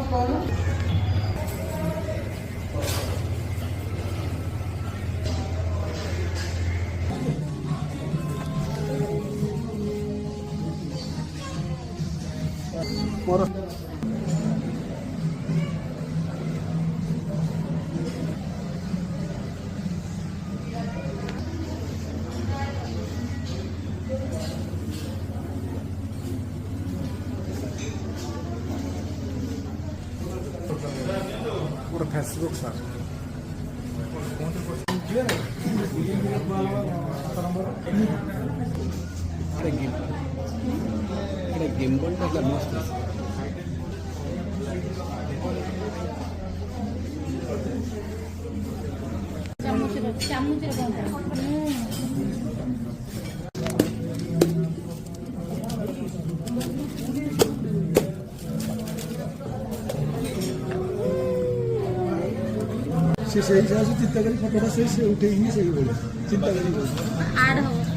পুরো Facebook sir গেমবলটা মস্ত से सही हिसाब से चिंता करी फोटोटा से उठेगी सही बोले चिंता करी